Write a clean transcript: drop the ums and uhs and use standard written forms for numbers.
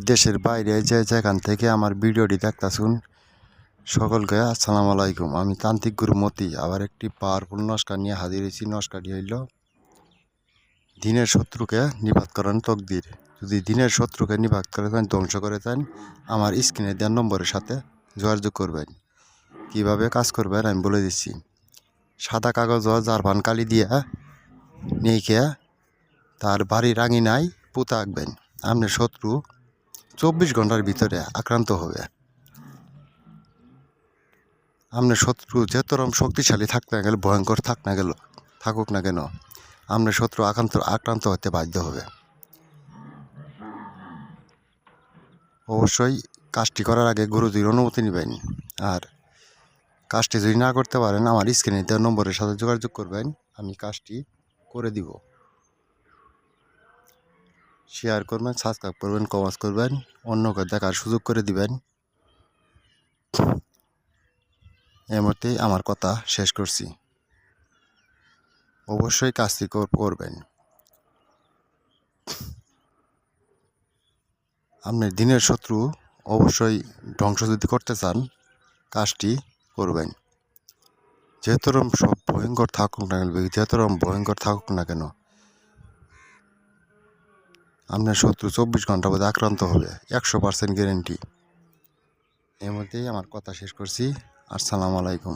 দেশের বাইরে যেখান থেকে আমার ভিডিওটি দেখতাছুন সকলকে আসসালামু আলাইকুম। আমি তান্ত্রিক গুরু মতি আবার একটি পাওয়ারফুল নস্কা নিয়ে হাজির হয়েছি। নস্কাটি হইল দিনের শত্রুকে নিপাত করার তকদির। যদি দিনের শত্রুকে নিপাত করে দেন, ধ্বংস করে দেন, আমার স্ক্রিনে দেওয়ার নম্বরের সাথে যোগাযোগ করবেন। কিভাবে কাজ করবেন আমি বলে দিচ্ছি। সাদা কাগজ জারবান কালি দিয়ে নিয়ে তার বাড়ির আঙিনায় পুঁতা আঁকবেন। আপনার শত্রু 24 ঘন্টার ভিতরে আক্রান্ত হবে। আপনার শত্রু যেতরম শক্তিশালী থাক না গেল, ভয়ঙ্কর থাকুক না কেন, আপনার শত্রু আক্রান্ত হতে বাধ্য হবে। অবশ্যই কাজটি করার আগে গুরুজির অনুমতি নেবেন। আর কাজটি যদি না করতে পারেন, আমার স্ক্রিনে দেওয়া নম্বরের সাথে যোগাযোগ করবেন, আমি কাজটি করে দিব। শেয়ার করবেন, সাবস্ক্রাইব করবেন, কমেন্ট করবেন, অন্যকে দেখার সুযোগ করে দিবেন। এর মধ্যেই আমার কথা শেষ করছি। অবশ্যই কাজটি করবেন। আপনার দিনের শত্রু অবশ্যই ধ্বংস যদি করতে চান, কাজটি করবেন। যেতরম সব ভয়ঙ্কর থাকুক না কেন, আপনার শত্রু 24 ঘন্টা বাদে আক্রান্ত হবে, 100% গ্যারেন্টি। এর মধ্যেই আমার কথা শেষ করছি। আসসালামু আলাইকুম।